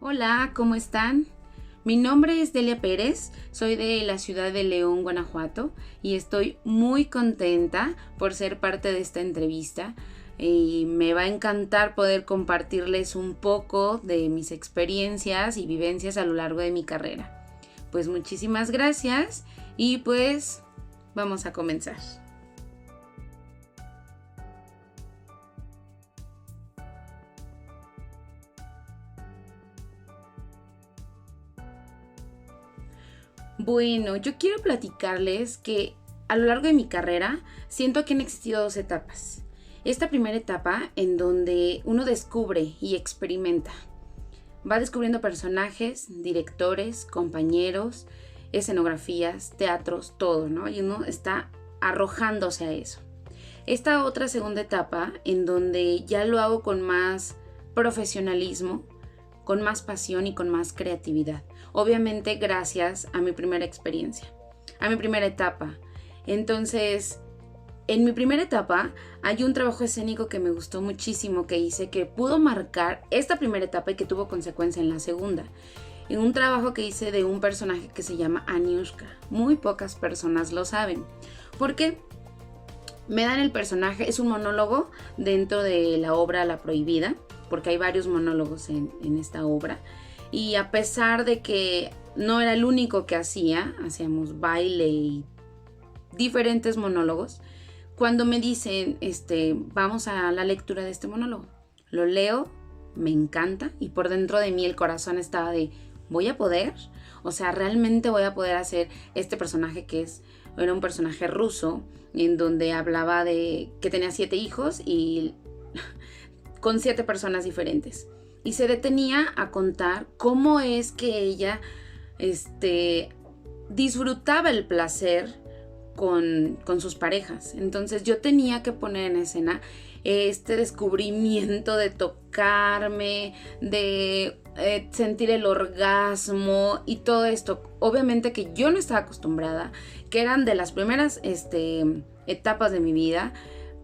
Hola, ¿cómo están? Mi nombre es Delia Pérez, soy de la ciudad de León, Guanajuato, y estoy muy contenta por ser parte de esta entrevista. Y me va a encantar poder compartirles un poco de mis experiencias y vivencias a lo largo de mi carrera. Pues muchísimas gracias y pues vamos a comenzar. Bueno, yo quiero platicarles que a lo largo de mi carrera siento que han existido dos etapas. Esta primera etapa en donde uno descubre y experimenta. Va descubriendo personajes, directores, compañeros, escenografías, teatros, todo, ¿no? Y uno está arrojándose a eso. Esta otra segunda etapa en donde ya lo hago con más profesionalismo, con más pasión y con más creatividad. Obviamente gracias a mi primera experiencia, a mi primera etapa. Entonces, en mi primera etapa hay un trabajo escénico que me gustó muchísimo que hice, que pudo marcar esta primera etapa y que tuvo consecuencia en la segunda. En un trabajo que hice de un personaje que se llama Aniushka. Muy pocas personas lo saben. ¿Por qué? Me dan el personaje, es un monólogo dentro de la obra La Prohibida, porque hay varios monólogos en esta obra. Y a pesar de que no era el único que hacíamos baile y diferentes monólogos, cuando me dicen, vamos a la lectura de este monólogo, lo leo, me encanta y por dentro de mí el corazón estaba de, ¿voy a poder? O sea, realmente voy a poder hacer este personaje era un personaje ruso en donde hablaba de que tenía 7 hijos y con 7 personas diferentes. Y se detenía a contar cómo es que ella disfrutaba el placer con sus parejas. Entonces yo tenía que poner en escena este descubrimiento de tocarme, de sentir el orgasmo y todo esto. Obviamente que yo no estaba acostumbrada, que eran de las primeras etapas de mi vida,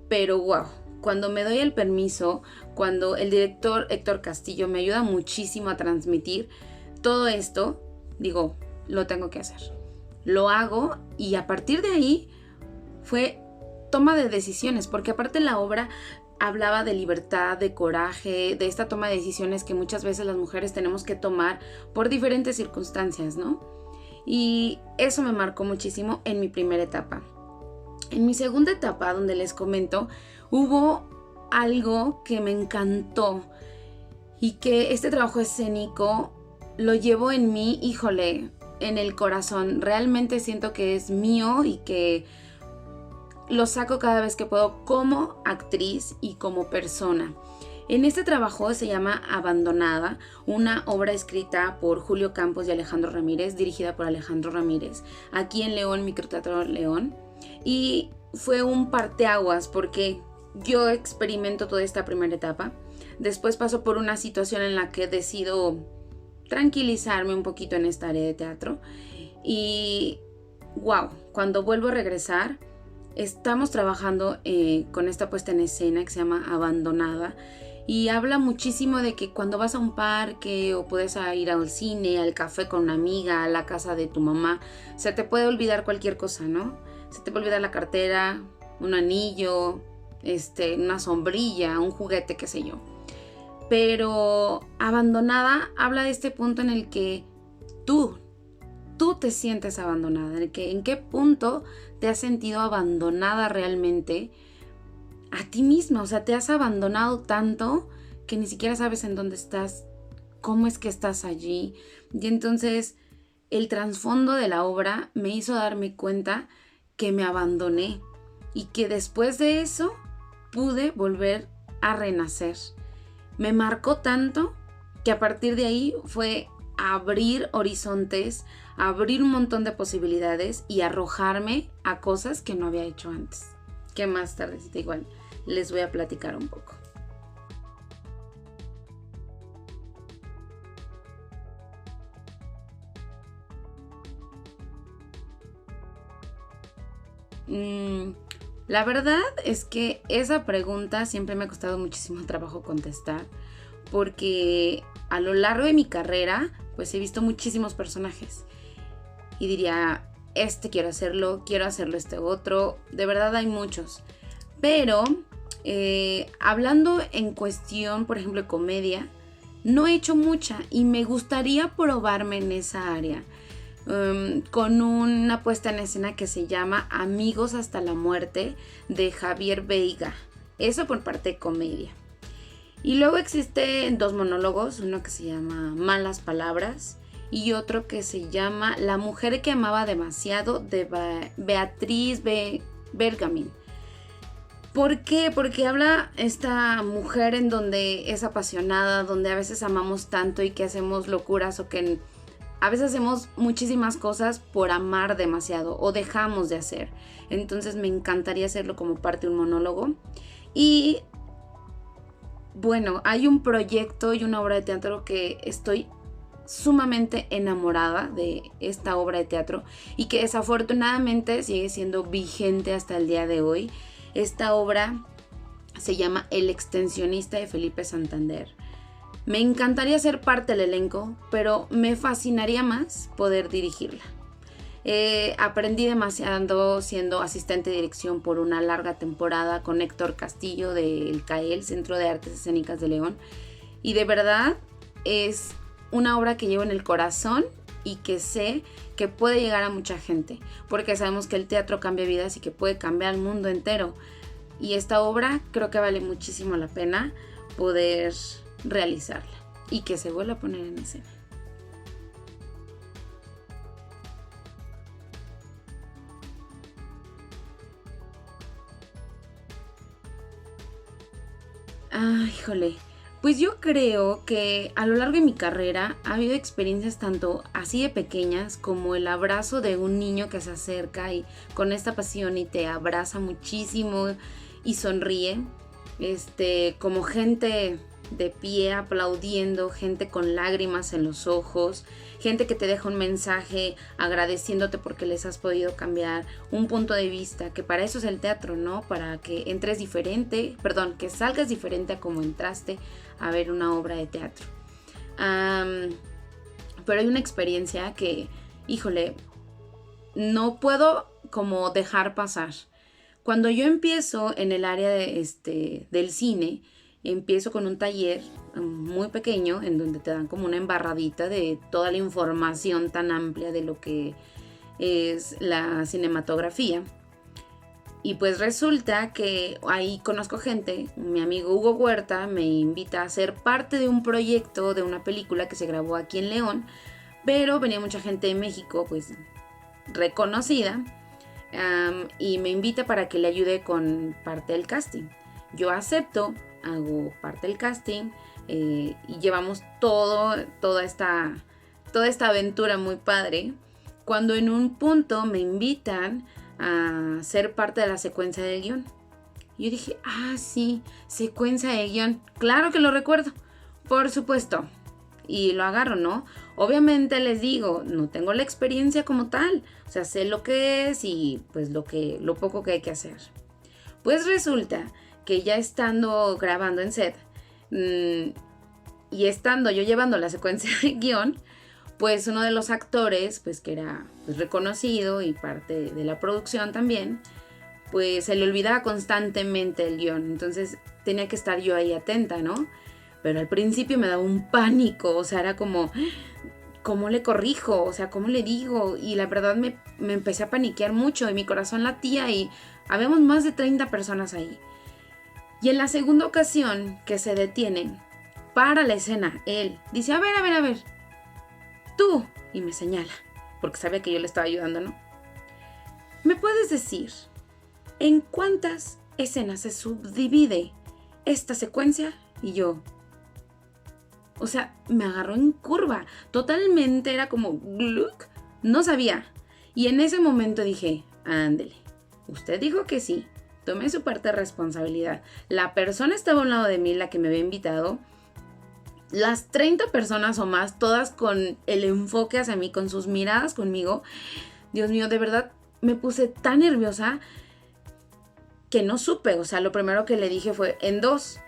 pero wow, cuando me doy el permiso, cuando el director Héctor Castillo me ayuda muchísimo a transmitir todo esto, digo, lo tengo que hacer. Lo hago y a partir de ahí fue toma de decisiones, porque aparte la obra hablaba de libertad, de coraje, de esta toma de decisiones que muchas veces las mujeres tenemos que tomar por diferentes circunstancias, ¿no? Y eso me marcó muchísimo en mi primera etapa. En mi segunda etapa, donde les comento, hubo algo que me encantó y que este trabajo escénico lo llevo en mí, híjole, en el corazón. Realmente siento que es mío y que lo saco cada vez que puedo como actriz y como persona. En este trabajo se llama Abandonada, una obra escrita por Julio Campos y Alejandro Ramírez, dirigida por Alejandro Ramírez, aquí en León, Microteatro León. Y fue un parteaguas porque yo experimento toda esta primera etapa. Después paso por una situación en la que decido tranquilizarme un poquito en esta área de teatro. Y wow, cuando vuelvo a regresar, estamos trabajando con esta puesta en escena que se llama Abandonada. Y habla muchísimo de que cuando vas a un parque o puedes ir al cine, al café con una amiga, a la casa de tu mamá, se te puede olvidar cualquier cosa, ¿no? Se te puede olvidar la cartera, un anillo, una sombrilla, un juguete, qué sé yo. Pero Abandonada habla de este punto en el que tú te sientes abandonada, en qué punto te has sentido abandonada realmente a ti misma. O sea, te has abandonado tanto que ni siquiera sabes en dónde estás, cómo es que estás allí. Y entonces el trasfondo de la obra me hizo darme cuenta que me abandoné y que después de eso pude volver a renacer. Me marcó tanto que a partir de ahí fue abrir horizontes, abrir un montón de posibilidades y arrojarme a cosas que no había hecho antes. Que más tardecita igual les voy a platicar un poco. La verdad es que esa pregunta siempre me ha costado muchísimo trabajo contestar, porque a lo largo de mi carrera pues he visto muchísimos personajes y diría, quiero hacerlo este otro, de verdad hay muchos, pero hablando en cuestión, por ejemplo, de comedia, no he hecho mucha y me gustaría probarme en esa área, con una puesta en escena que se llama Amigos hasta la muerte de Javier Veiga, eso por parte de comedia. Y luego existen 2 monólogos, uno que se llama Malas Palabras y otro que se llama La mujer que amaba demasiado de Beatriz Bergamin. ¿Por qué? Porque habla esta mujer en donde es apasionada, donde a veces amamos tanto y que hacemos locuras o que a veces hacemos muchísimas cosas por amar demasiado o dejamos de hacer. Entonces me encantaría hacerlo como parte de un monólogo. Y bueno, hay un proyecto y una obra de teatro que estoy sumamente enamorada de esta obra de teatro y que desafortunadamente sigue siendo vigente hasta el día de hoy. Esta obra se llama El extensionista de Felipe Santander. Me encantaría ser parte del elenco, pero me fascinaría más poder dirigirla. Aprendí demasiado siendo asistente de dirección por una larga temporada con Héctor Castillo del CAEL, Centro de Artes Escénicas de León. Y de verdad es una obra que llevo en el corazón y que sé que puede llegar a mucha gente, porque sabemos que el teatro cambia vidas y que puede cambiar el mundo entero. Y esta obra creo que vale muchísimo la pena poder realizarla y que se vuelva a poner en escena. Híjole, pues yo creo que a lo largo de mi carrera ha habido experiencias tanto así de pequeñas como el abrazo de un niño que se acerca y con esta pasión y te abraza muchísimo y sonríe, como gente de pie aplaudiendo, gente con lágrimas en los ojos, gente que te deja un mensaje agradeciéndote porque les has podido cambiar un punto de vista, que para eso es el teatro, ¿no? Para que que salgas diferente a como entraste a ver una obra de teatro. Pero hay una experiencia que, híjole, no puedo como dejar pasar. Cuando yo empiezo en el área del cine, empiezo con un taller muy pequeño en donde te dan como una embarradita de toda la información tan amplia de lo que es la cinematografía. Y pues resulta que ahí conozco gente, mi amigo Hugo Huerta me invita a ser parte de un proyecto de una película que se grabó aquí en León, pero venía mucha gente de México pues reconocida, y me invita para que le ayude con parte del casting. Yo acepto, hago parte del casting, y llevamos toda esta aventura muy padre, cuando en un punto me invitan a ser parte de la secuencia del guión. Yo dije, sí, secuencia de guión, claro que lo recuerdo, por supuesto, y lo agarro, ¿no? Obviamente les digo, no tengo la experiencia como tal, o sea, sé lo que es y pues lo poco que hay que hacer. Pues resulta que ya estando grabando en set, y estando yo llevando la secuencia de guión, pues uno de los actores, pues que era pues reconocido y parte de la producción también, pues se le olvidaba constantemente el guión, entonces tenía que estar yo ahí atenta, ¿no? Pero al principio me daba un pánico, o sea, era como, ¿cómo le corrijo? O sea, ¿cómo le digo? Y la verdad me empecé a paniquear mucho y mi corazón latía y habíamos más de 30 personas ahí. Y en la segunda ocasión que se detienen para la escena, él dice, a ver, tú, y me señala, porque sabía que yo le estaba ayudando, ¿no? ¿Me puedes decir en cuántas escenas se subdivide esta secuencia? Y yo, o sea, me agarró en curva, totalmente era como, ¡gluc! No sabía. Y en ese momento dije, ándele, usted dijo que sí, tomé su parte de responsabilidad. La persona estaba a un lado de mí, la que me había invitado. Las 30 personas o más, todas con el enfoque hacia mí, con sus miradas conmigo. Dios mío, de verdad me puse tan nerviosa que no supe. O sea, lo primero que le dije fue, en 2.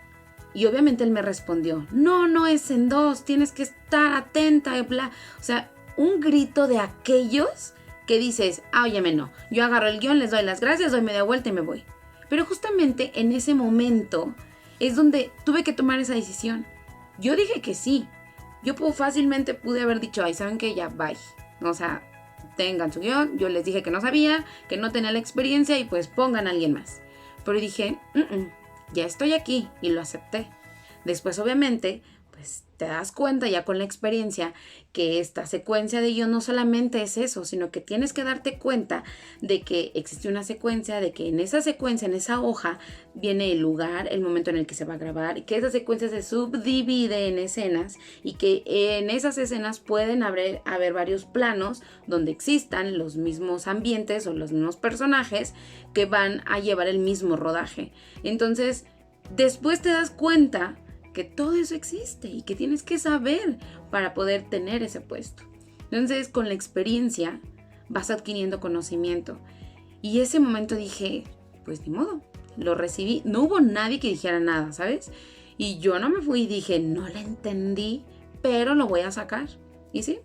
Y obviamente él me respondió, no es en 2, tienes que estar atenta, bla. O sea, un grito de aquellos que dices, óyeme, no, yo agarro el guión, les doy las gracias, doy media vuelta y me voy. Pero justamente en ese momento es donde tuve que tomar esa decisión. Yo dije que sí. Yo fácilmente pude haber dicho, ay, ¿saben qué? Ya, bye. O sea, tengan su guión. Yo les dije que no sabía, que no tenía la experiencia y pues pongan a alguien más. Pero dije, ya estoy aquí y lo acepté. Después, obviamente, pues te das cuenta ya con la experiencia que esta secuencia de guión no solamente es eso, sino que tienes que darte cuenta de que existe una secuencia, de que en esa secuencia, en esa hoja, viene el lugar, el momento en el que se va a grabar, y que esa secuencia se subdivide en escenas y que en esas escenas pueden haber varios planos donde existan los mismos ambientes o los mismos personajes que van a llevar el mismo rodaje. Entonces, después te das cuenta que todo eso existe y que tienes que saber para poder tener ese puesto. Entonces, con la experiencia vas adquiriendo conocimiento. Y ese momento dije, pues ni modo, lo recibí. No hubo nadie que dijera nada, ¿sabes? Y yo no me fui y dije, no la entendí, pero lo voy a sacar. Y sí,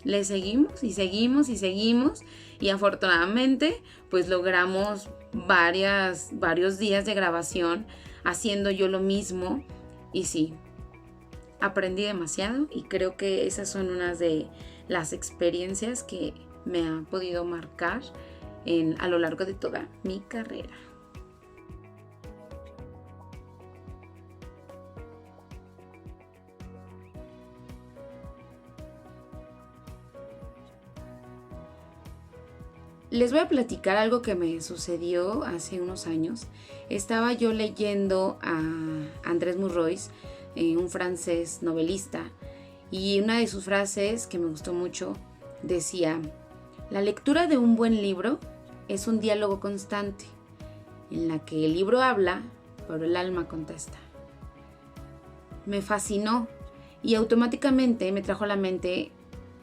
le seguimos y seguimos y seguimos. Y afortunadamente, pues logramos varios días de grabación haciendo yo lo mismo. Y sí, aprendí demasiado y creo que esas son unas de las experiencias que me han podido marcar a lo largo de toda mi carrera. Les voy a platicar algo que me sucedió hace unos años. Estaba yo leyendo a Andrés Murrois, un francés novelista, y una de sus frases que me gustó mucho decía, la lectura de un buen libro es un diálogo constante, en la que el libro habla, pero el alma contesta. Me fascinó y automáticamente me trajo a la mente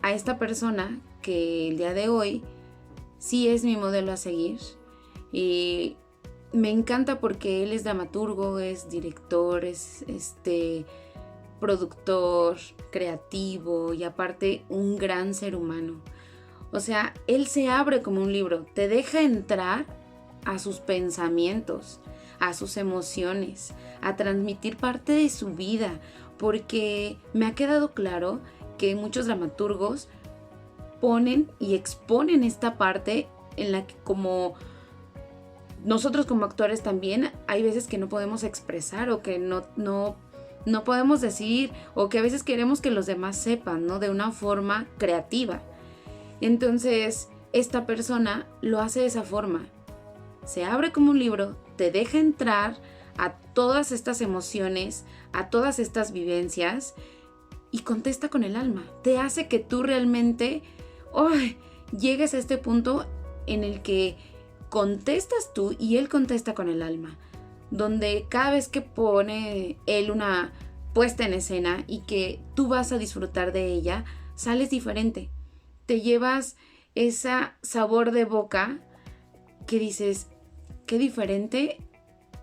a esta persona que el día de hoy sí es mi modelo a seguir. Y me encanta porque él es dramaturgo, es director, es productor, creativo y aparte un gran ser humano. O sea, él se abre como un libro, te deja entrar a sus pensamientos, a sus emociones, a transmitir parte de su vida, porque me ha quedado claro que muchos dramaturgos ponen y exponen esta parte en la que como nosotros como actores también hay veces que no podemos expresar o que no podemos decir o que a veces queremos que los demás sepan, ¿no? De una forma creativa. Entonces, esta persona lo hace de esa forma. Se abre como un libro, te deja entrar a todas estas emociones, a todas estas vivencias y contesta con el alma. Te hace que tú realmente llegues a este punto en el que contestas tú y él contesta con el alma, donde cada vez que pone él una puesta en escena y que tú vas a disfrutar de ella, sales diferente, te llevas ese sabor de boca que dices, qué diferente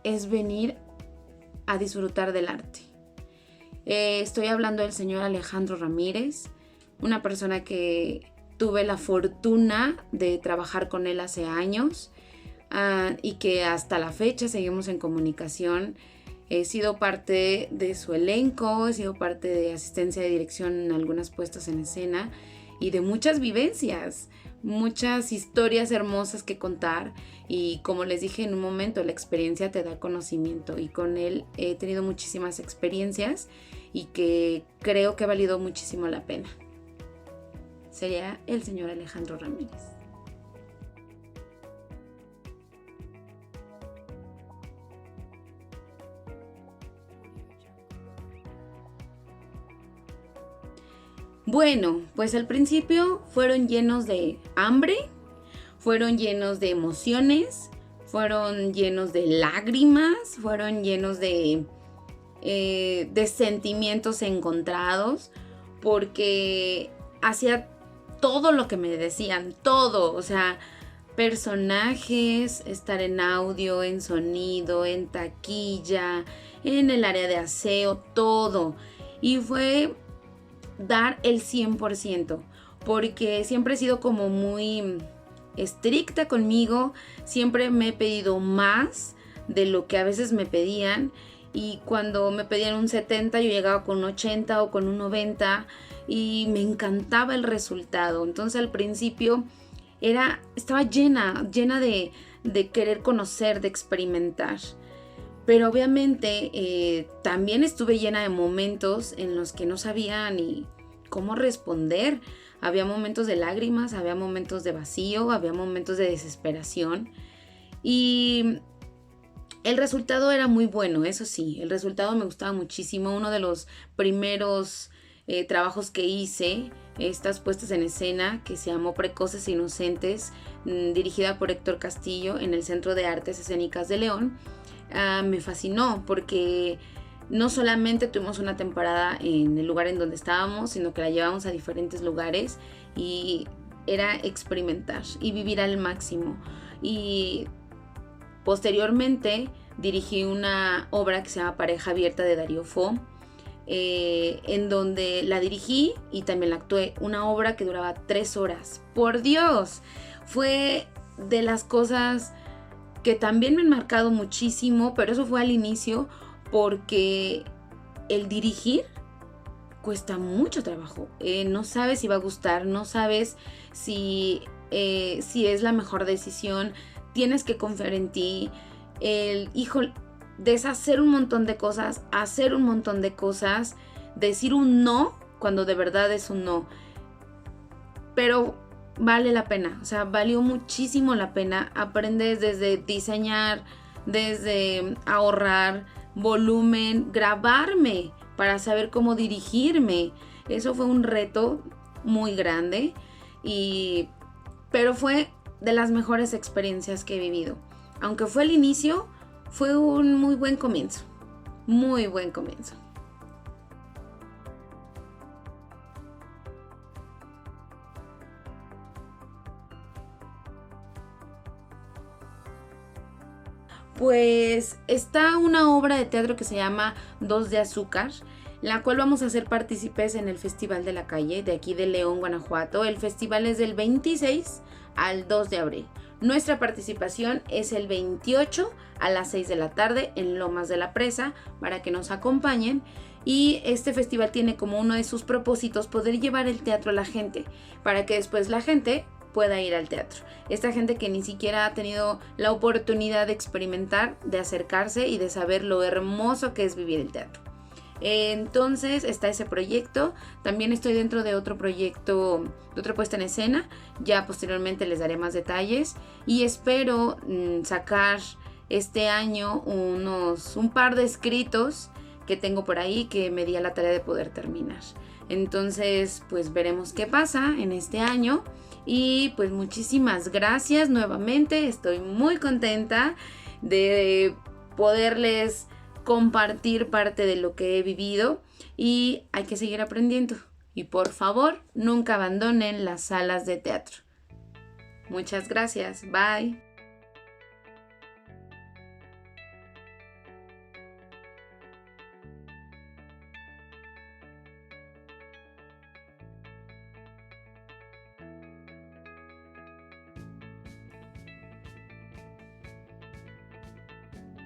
es venir a disfrutar del arte. Estoy hablando del señor Alejandro Ramírez, una persona que tuve la fortuna de trabajar con él hace años y que hasta la fecha seguimos en comunicación. He sido parte de su elenco, he sido parte de asistencia de dirección en algunas puestas en escena y de muchas vivencias, muchas historias hermosas que contar y como les dije en un momento, la experiencia te da conocimiento y con él he tenido muchísimas experiencias y que creo que ha valido muchísimo la pena. Sería el señor Alejandro Ramírez. Bueno, pues al principio fueron llenos de hambre, fueron llenos de emociones, fueron llenos de lágrimas, fueron llenos de sentimientos encontrados, porque hacía todo lo que me decían, todo, o sea, personajes, estar en audio, en sonido, en taquilla, en el área de aseo, todo. Y fue dar el 100%, porque siempre he sido como muy estricta conmigo, siempre me he pedido más de lo que a veces me pedían, y cuando me pedían un 70 yo llegaba con un 80 o con un 90 y me encantaba el resultado. Entonces al principio estaba llena de querer conocer, de experimentar. Pero obviamente también estuve llena de momentos en los que no sabía ni cómo responder. Había momentos de lágrimas, había momentos de vacío, había momentos de desesperación. Y el resultado era muy bueno, eso sí, el resultado me gustaba muchísimo. Uno de los primeros trabajos que hice, estas puestas en escena, que se llamó Precoces e Inocentes, dirigida por Héctor Castillo en el Centro de Artes Escénicas de León, me fascinó porque no solamente tuvimos una temporada en el lugar en donde estábamos, sino que la llevamos a diferentes lugares y era experimentar y vivir al máximo. Y posteriormente dirigí una obra que se llama Pareja Abierta de Darío Fo, en donde la dirigí y también la actué. Una obra que duraba 3 horas. ¡Por Dios! Fue de las cosas que también me han marcado muchísimo, pero eso fue al inicio, porque el dirigir cuesta mucho trabajo. No sabes si va a gustar, no sabes si es la mejor decisión. Tienes que confiar en ti. Deshacer un montón de cosas, hacer un montón de cosas, decir un no cuando de verdad es un no. Pero vale la pena, o sea, valió muchísimo la pena. Aprendes desde diseñar, desde ahorrar volumen, grabarme para saber cómo dirigirme. Eso fue un reto muy grande, pero fue de las mejores experiencias que he vivido. Aunque fue el inicio, fue un muy buen comienzo. Muy buen comienzo. Pues está una obra de teatro que se llama Dos de Azúcar, la cual vamos a ser partícipes en el Festival de la Calle de aquí de León, Guanajuato. El festival es del 26 al 2 de abril. Nuestra participación es el 28 a las 6 de la tarde en Lomas de la Presa, para que nos acompañen. Y este festival tiene como uno de sus propósitos poder llevar el teatro a la gente, para que después la gente pueda ir al teatro. Esta gente que ni siquiera ha tenido la oportunidad de experimentar, de acercarse y de saber lo hermoso que es vivir el teatro. Entonces está ese proyecto. También estoy dentro de otro proyecto, de otra puesta en escena. Ya posteriormente les daré más detalles. Y espero sacar este año un par de escritos que tengo por ahí, que me di a la tarea de poder terminar. Entonces pues veremos qué pasa en este año. Y pues muchísimas gracias nuevamente. Estoy muy contenta de poderles compartir parte de lo que he vivido, y hay que seguir aprendiendo. Y por favor, nunca abandonen las salas de teatro. Muchas gracias. Bye.